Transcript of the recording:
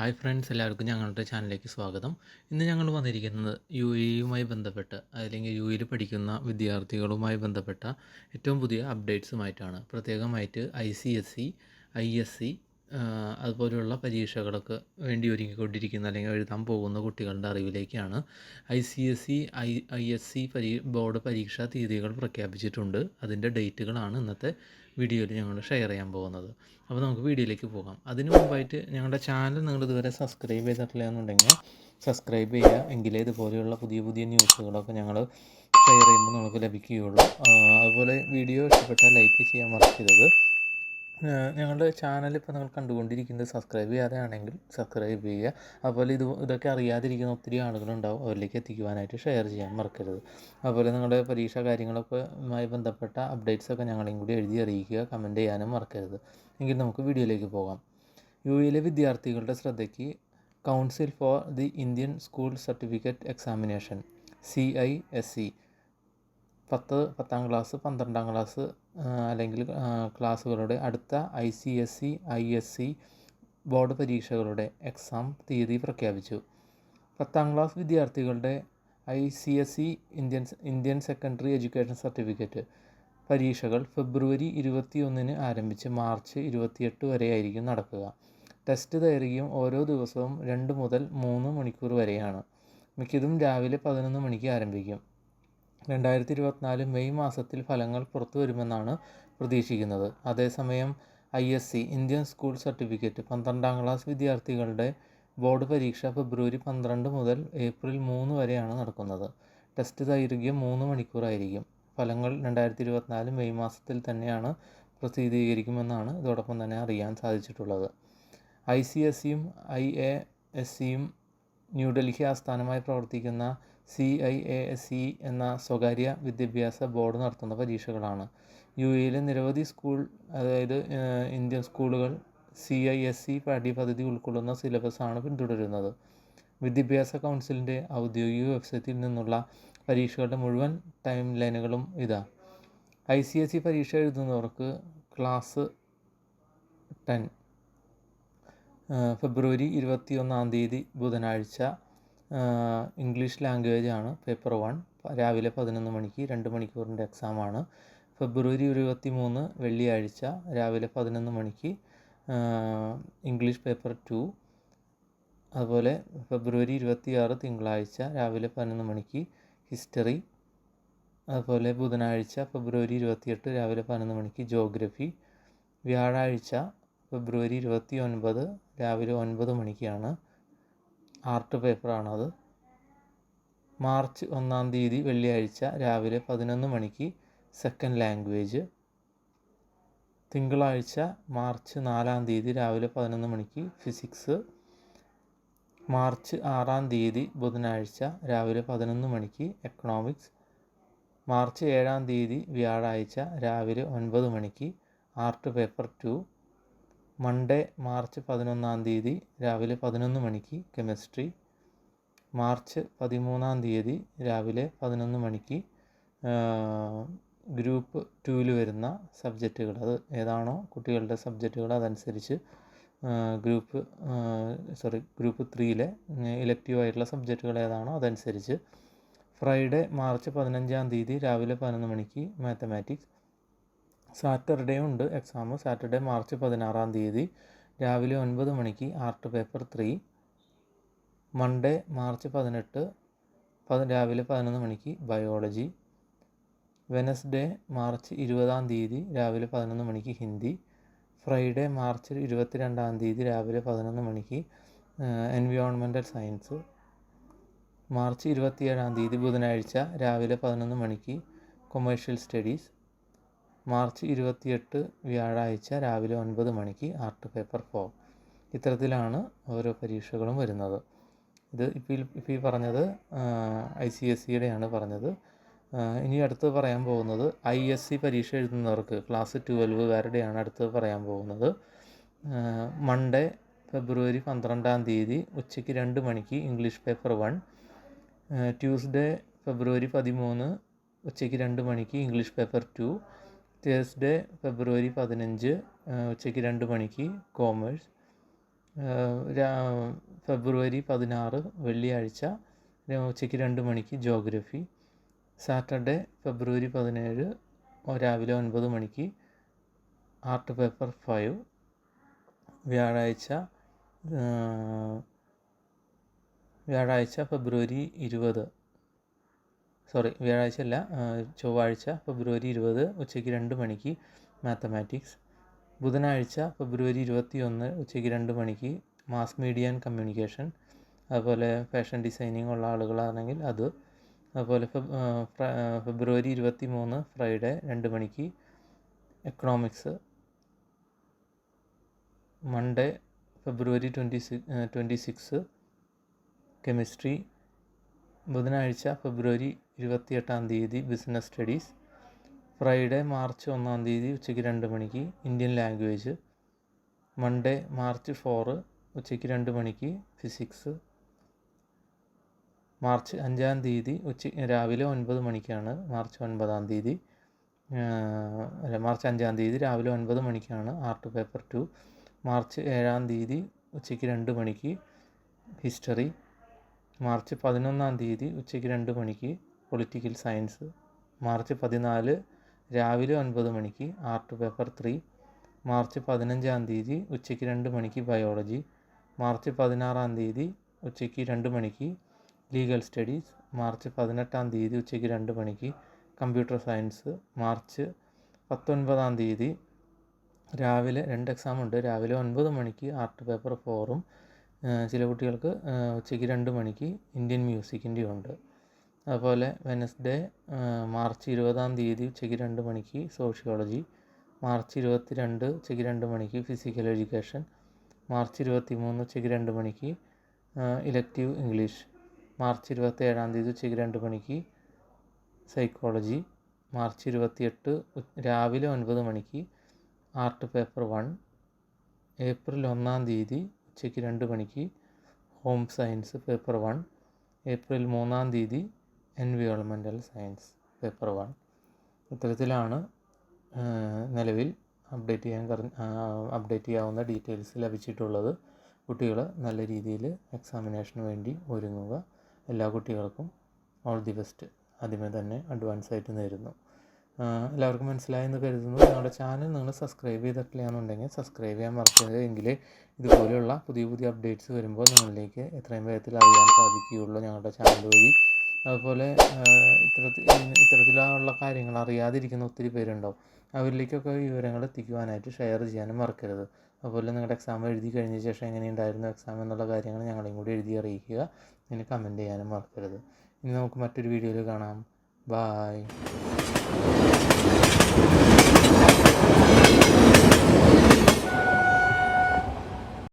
Hi friends, എല്ലാവർക്കും ഞങ്ങളുടെ ചാനലിലേക്ക് സ്വാഗതം. ഇന്ന് ഞങ്ങൾ വന്നിരിക്കുന്നത് യുമായി ബന്ധപ്പെട്ട് അല്ലെങ്കിൽ യുയിൽ പഠിക്കുന്ന വിദ്യാർത്ഥികളുമായി ബന്ധപ്പെട്ട ഏറ്റവും പുതിയ അപ്ഡേറ്റ്സുമായിട്ടാണ്. പ്രത്യേകമായിട്ട് ICSE, ISC അതുപോലെയുള്ള പരീക്ഷകളൊക്കെ വേണ്ടി ഒരുങ്ങിക്കൊണ്ടിരിക്കുന്ന അല്ലെങ്കിൽ എഴുതാൻ പോകുന്ന കുട്ടികളുടെ അറിവിലേക്കാണ്. ICSE, ISC ബോർഡ് പരീക്ഷാ തീയതികൾ പ്രഖ്യാപിച്ചിട്ടുണ്ട്. അതിൻ്റെ ഡേറ്റുകളാണ് ഇന്നത്തെ വീഡിയോയിൽ ഞങ്ങൾ ഷെയർ ചെയ്യാൻ പോകുന്നത്. അപ്പോൾ നമുക്ക് വീഡിയോയിലേക്ക് പോകാം. അതിനു മുമ്പായിട്ട് ഞങ്ങളുടെ ചാനൽ നിങ്ങൾ ഇതുവരെ സബ്സ്ക്രൈബ് ചെയ്തിട്ടില്ല എന്നുണ്ടെങ്കിൽ സബ്സ്ക്രൈബ് ചെയ്യുക. എങ്കിലേ ഇതുപോലെയുള്ള പുതിയ പുതിയ ന്യൂസുകളൊക്കെ ഞങ്ങൾ ഷെയർ ചെയ്യുമ്പോൾ നമുക്ക് ലഭിക്കുകയുള്ളൂ. അതുപോലെ വീഡിയോ ഇഷ്ടപ്പെട്ടാൽ ലൈക്ക് ചെയ്യാൻ മറക്കരുത്. ഞങ്ങളുടെ ചാനൽ ഇപ്പോൾ നിങ്ങൾ കണ്ടുകൊണ്ടിരിക്കുന്നത് സബ്സ്ക്രൈബ് ചെയ്യാതെ ആണെങ്കിൽ സബ്സ്ക്രൈബ് ചെയ്യുക. അതുപോലെ ഇതൊക്കെ അറിയാതിരിക്കുന്ന ഒത്തിരി ആളുകളുണ്ടാവും, അവരിലേക്ക് എത്തിക്കുവാനായിട്ട് ഷെയർ ചെയ്യാൻ മറക്കരുത്. അതുപോലെ നിങ്ങളുടെ പരീക്ഷാ കാര്യങ്ങളൊക്കെ ബന്ധപ്പെട്ട അപ്ഡേറ്റ്സൊക്കെ ഞങ്ങളെയും കൂടി എഴുതി അറിയിക്കുക, കമൻറ്റ് ചെയ്യാനും മറക്കരുത്. എങ്കിൽ നമുക്ക് വീഡിയോയിലേക്ക് പോകാം. യുഎയിലെ വിദ്യാർത്ഥികളുടെ ശ്രദ്ധയ്ക്ക് council for the Indian school certificate examination CISE 10ാം class 12ാം class അല്ലെങ്കിൽ ക്ലാസ്സുകളുടെ അടുത്ത ICSE, ISC ബോർഡ് പരീക്ഷകളുടെ എക്സാം തീയതി പ്രഖ്യാപിച്ചു. 10ാം ക്ലാസ് വിദ്യാർത്ഥികളുടെ ICSE Indian secondary education certificate പരീക്ഷകൾ ഫെബ്രുവരി 21 ആരംഭിച്ച് മാർച്ച് 28 വരെയായിരിക്കും നടക്കുക. ടെസ്റ്റ് ദൈർഘ്യം ഓരോ ദിവസവും 2 മുതൽ 3 മണിക്കൂർ വരെയാണ്. മിക്കതും രാവിലെ 11 മണിക്ക് ആരംഭിക്കും. 2024 മെയ് മാസത്തിൽ ഫലങ്ങൾ പുറത്തു വരുമെന്നാണ് പ്രതീക്ഷിക്കുന്നത്. അതേസമയം ISC Indian school certificate 12ാം class വിദ്യാർത്ഥികളുടെ ബോർഡ് പരീക്ഷ ഫെബ്രുവരി 12 മുതൽ ഏപ്രിൽ 3 വരെയാണ് നടക്കുന്നത്. ടെസ്റ്റ് ദൈർഘ്യം 3 മണിക്കൂറായിരിക്കും. ഫലങ്ങൾ 2024 മെയ് മാസത്തിൽ തന്നെയാണ് പ്രസിദ്ധീകരിക്കുമെന്നാണ് ഇതോടൊപ്പം തന്നെ അറിയാൻ സാധിച്ചിട്ടുള്ളത്. ICSEയും IASCയും ന്യൂഡൽഹി ആസ്ഥാനമായി പ്രവർത്തിക്കുന്ന CIASE എന്ന സ്വകാര്യ വിദ്യാഭ്യാസ ബോർഡ് നടത്തുന്ന പരീക്ഷകളാണ്. യുഎയിലെ നിരവധി ഇന്ത്യൻ സ്കൂളുകൾ CISE പാഠ്യപദ്ധതി ഉൾക്കൊള്ളുന്ന സിലബസാണ് പിന്തുടരുന്നത്. വിദ്യാഭ്യാസ കൗൺസിലിൻ്റെ ഔദ്യോഗിക വെബ്സൈറ്റിൽ നിന്നുള്ള പരീക്ഷകളുടെ മുഴുവൻ ടൈം ലൈനുകളും ഇതാ. ICSE പരീക്ഷ എഴുതുന്നവർക്ക് ക്ലാസ് 10 ഫെബ്രുവരി 21 ബുധനാഴ്ച ഇംഗ്ലീഷ് ലാംഗ്വേജ് ആണ് പേപ്പർ 1. രാവിലെ 11 മണിക്ക് 2 മണിക്കൂറിൻ്റെ എക്സാമാണ്. ഫെബ്രുവരി 23 വെള്ളിയാഴ്ച രാവിലെ 11 മണിക്ക് ഇംഗ്ലീഷ് പേപ്പർ 2. അതുപോലെ ഫെബ്രുവരി 26 തിങ്കളാഴ്ച രാവിലെ 11 മണിക്ക് ഹിസ്റ്ററി. അതുപോലെ ബുധനാഴ്ച ഫെബ്രുവരി 28 രാവിലെ 11 മണിക്ക് ജോഗ്രഫി. വ്യാഴാഴ്ച ഫെബ്രുവരി 29 രാവിലെ 9 മണിക്കാണ് ആർട്ട് പേപ്പറാണത്. മാർച്ച് 1 വെള്ളിയാഴ്ച രാവിലെ 11 മണിക്ക് സെക്കൻഡ് ലാംഗ്വേജ്. തിങ്കളാഴ്ച മാർച്ച് 4 രാവിലെ 11 മണിക്ക് ഫിസിക്സ്. മാർച്ച് 6 ബുധനാഴ്ച രാവിലെ 11 മണിക്ക് എക്കണോമിക്സ്. മാർച്ച് 7 വ്യാഴാഴ്ച രാവിലെ 9 മണിക്ക് ആർട്ട് പേപ്പർ 2. മൺഡേ മാർച്ച് 11 രാവിലെ 11 മണിക്ക് കെമിസ്ട്രി. മാർച്ച് 13 രാവിലെ 11 മണിക്ക് ഗ്രൂപ്പ് 2 വരുന്ന സബ്ജക്റ്റുകൾ, അത് ഏതാണോ കുട്ടികളുടെ സബ്ജക്റ്റുകൾ അതനുസരിച്ച് ഗ്രൂപ്പ് 3 ഇലക്റ്റീവായിട്ടുള്ള സബ്ജക്റ്റുകൾ ഏതാണോ അതനുസരിച്ച്. ഫ്രൈഡേ മാർച്ച് 15 രാവിലെ 11 മണിക്ക് മാത്തമാറ്റിക്സ്. സാറ്റർഡേ ഉണ്ട് എക്സാം. സാറ്റർഡേ മാർച്ച് 16 രാവിലെ 9 മണിക്ക് ആർട്ട് പേപ്പർ 3. മൺഡേ മാർച്ച് 18 രാവിലെ 11 മണിക്ക് ബയോളജി. വെനസ്ഡേ മാർച്ച് 20 രാവിലെ 11 മണിക്ക് ഹിന്ദി. ഫ്രൈഡേ മാർച്ച് 22 രാവിലെ 11 മണിക്ക് എൻവയോൺമെൻറ്റൽ സയൻസ്. മാർച്ച് 27 ബുധനാഴ്ച രാവിലെ 11 മണിക്ക് കൊമേഴ്ഷ്യൽ സ്റ്റഡീസ്. മാർച്ച് 28 വ്യാഴാഴ്ച രാവിലെ 9 മണിക്ക് ആർട്ട് പേപ്പർ 4. ഇത്തരത്തിലാണ് ഓരോ പരീക്ഷകളും വരുന്നത്. ഇത് ഇപ്പോൾ ഈ പറഞ്ഞത് ICSEയുടെയാണ് പറഞ്ഞത്. ഇനി അടുത്ത് പറയാൻ പോകുന്നത് ISC പരീക്ഷ എഴുതുന്നവർക്ക് ക്ലാസ് 12കാരുടെയാണ് അടുത്ത് പറയാൻ പോകുന്നത്. മൺഡേ ഫെബ്രുവരി 12 ഉച്ചയ്ക്ക് 2 മണിക്ക് ഇംഗ്ലീഷ് പേപ്പർ 1. ട്യൂസ്ഡേ ഫെബ്രുവരി 13 ഉച്ചയ്ക്ക് 2 മണിക്ക് ഇംഗ്ലീഷ് പേപ്പർ 2. തേഴ്സ്ഡേ ഫെബ്രുവരി 15 ഉച്ചയ്ക്ക് 2 മണിക്ക് കോമേഴ്സ്. ഫെബ്രുവരി 16 വെള്ളിയാഴ്ച ഉച്ചയ്ക്ക് 2 മണിക്ക് ജോഗ്രഫി. സാറ്റർഡേ ഫെബ്രുവരി 17 രാവിലെ 9 മണിക്ക് ആർട്ട് പേപ്പർ 5. വ്യാഴാഴ്ച ഫെബ്രുവരി 20 വ്യാഴാഴ്ച അല്ല, ചൊവ്വാഴ്ച ഫെബ്രുവരി 20 ഉച്ചയ്ക്ക് 2 മണിക്ക് മാത്തമാറ്റിക്സ്. ബുധനാഴ്ച ഫെബ്രുവരി 21 ഉച്ചയ്ക്ക് 2 മണിക്ക് മാസ് മീഡിയ ആൻഡ് കമ്മ്യൂണിക്കേഷൻ. അതുപോലെ ഫാഷൻ ഡിസൈനിങ് ഉള്ള ആളുകളാണെങ്കിൽ അത്. അതുപോലെ ഫെബ്രുവരി 23 ഫ്രൈഡേ 2 മണിക്ക് എക്കണോമിക്സ്. മൺഡേ ഫെബ്രുവരി 26 കെമിസ്ട്രി. ബുധനാഴ്ച ഫെബ്രുവരി 28 ബിസിനസ് സ്റ്റഡീസ്. ഫ്രൈഡേ മാർച്ച് 1 ഉച്ചയ്ക്ക് 2 മണിക്ക് ഇന്ത്യൻ ലാംഗ്വേജ്. മൺഡേ മാർച്ച് 4 ഉച്ചയ്ക്ക് 2 മണിക്ക് ഫിസിക്സ്. മാർച്ച് 5 രാവിലെ 9 മണിക്കാണ് മാർച്ച് 5 രാവിലെ 9 മണിക്കാണ് ആർട്ട് പേപ്പർ 2. മാർച്ച് 7 ഉച്ചയ്ക്ക് 2 മണിക്ക് ഹിസ്റ്ററി. മാർച്ച് 11 ഉച്ചയ്ക്ക് 2 മണിക്ക് പൊളിറ്റിക്കൽ സയൻസ്. മാർച്ച് 14 രാവിലെ 9 മണിക്ക് ആർട്ട് പേപ്പർ 3. മാർച്ച് 15 ഉച്ചയ്ക്ക് 2 മണിക്ക് ബയോളജി. മാർച്ച് 16 ഉച്ചയ്ക്ക് 2 മണിക്ക് ലീഗൽ സ്റ്റഡീസ്. മാർച്ച് 18 ഉച്ചയ്ക്ക് 2 മണിക്ക് കമ്പ്യൂട്ടർ സയൻസ്. മാർച്ച് 19 രാവിലെ 2 എക്സാമുണ്ട്. രാവിലെ 9 മണിക്ക് ആർട്ട് പേപ്പർ 4ഉം ചില കുട്ടികൾക്ക് ഉച്ചയ്ക്ക് 2 മണിക്ക് ഇന്ത്യൻ മ്യൂസിക്കിൻ്റെ ഉണ്ട്. അതുപോലെ വെനസ്ഡേ മാർച്ച് 20 ഉച്ചയ്ക്ക് 2 മണിക്ക് സോഷ്യോളജി. മാർച്ച് 22 ഉച്ചയ്ക്ക് 2 മണിക്ക് ഫിസിക്കൽ എഡ്യൂക്കേഷൻ. മാർച്ച് 23 ഉച്ചയ്ക്ക് 2 മണിക്ക് ഇലക്റ്റീവ് ഇംഗ്ലീഷ്. മാർച്ച് 27 ഉച്ചയ്ക്ക് 2 മണിക്ക് സൈക്കോളജി. മാർച്ച് 28 രാവിലെ 9 മണിക്ക് ആർട്ട് പേപ്പർ 1. ഏപ്രിൽ 1 ഉച്ചയ്ക്ക് 2 മണിക്ക് home science paper 1. April 3 environmental science paper 1. ഇത്തരത്തിലാണ് നിലവിൽ അപ്ഡേറ്റ് ചെയ്യാവുന്ന ഡീറ്റെയിൽസ് ലഭിച്ചിട്ടുള്ളത്. കുട്ടികൾ നല്ല രീതിയിൽ എക്സാമിനേഷന് വേണ്ടി ഒരുങ്ങുക. എല്ലാ കുട്ടികൾക്കും ഓൾ ദി ബെസ്റ്റ് ആദ്യമേ തന്നെ അഡ്വാൻസ് ആയിട്ട് നേരുന്നു. എല്ലാവർക്കും മനസ്സിലായെന്ന് കരുതുന്നു. ഞങ്ങളുടെ ചാനൽ നിങ്ങൾ സബ്സ്ക്രൈബ് ചെയ്തിട്ടില്ല എന്നുണ്ടെങ്കിൽ സബ്സ്ക്രൈബ് ചെയ്യാൻ മറക്കരുത്. എങ്കിലേ ഇതുപോലെയുള്ള പുതിയ അപ്ഡേറ്റ്സ് വരുമ്പോൾ നിങ്ങളിലേക്ക് എത്രയും വേഗത്തിൽ അറിയാൻ സാധിക്കുകയുള്ളൂ ഞങ്ങളുടെ ചാനൽ വഴി. അതുപോലെ ഇത്തരത്തിലുള്ള കാര്യങ്ങൾ അറിയാതിരിക്കുന്ന ഒത്തിരി പേരുണ്ടാവും. അവരിലേക്കൊക്കെ വിവരങ്ങൾ എത്തിക്കുവാനായിട്ട് ഷെയർ ചെയ്യാനും മറക്കരുത്. അതുപോലെ നിങ്ങളുടെ എക്സാം എഴുതി കഴിഞ്ഞ ശേഷം എങ്ങനെയുണ്ടായിരുന്നു എക്സാം എന്നുള്ള കാര്യങ്ങൾ ഞങ്ങളെയും കൂടി എഴുതി അറിയിക്കുക. ഇനി കമൻറ്റ് ചെയ്യാനും മറക്കരുത്. ഇനി നമുക്ക് മറ്റൊരു വീഡിയോയിൽ കാണാം. ബായ്.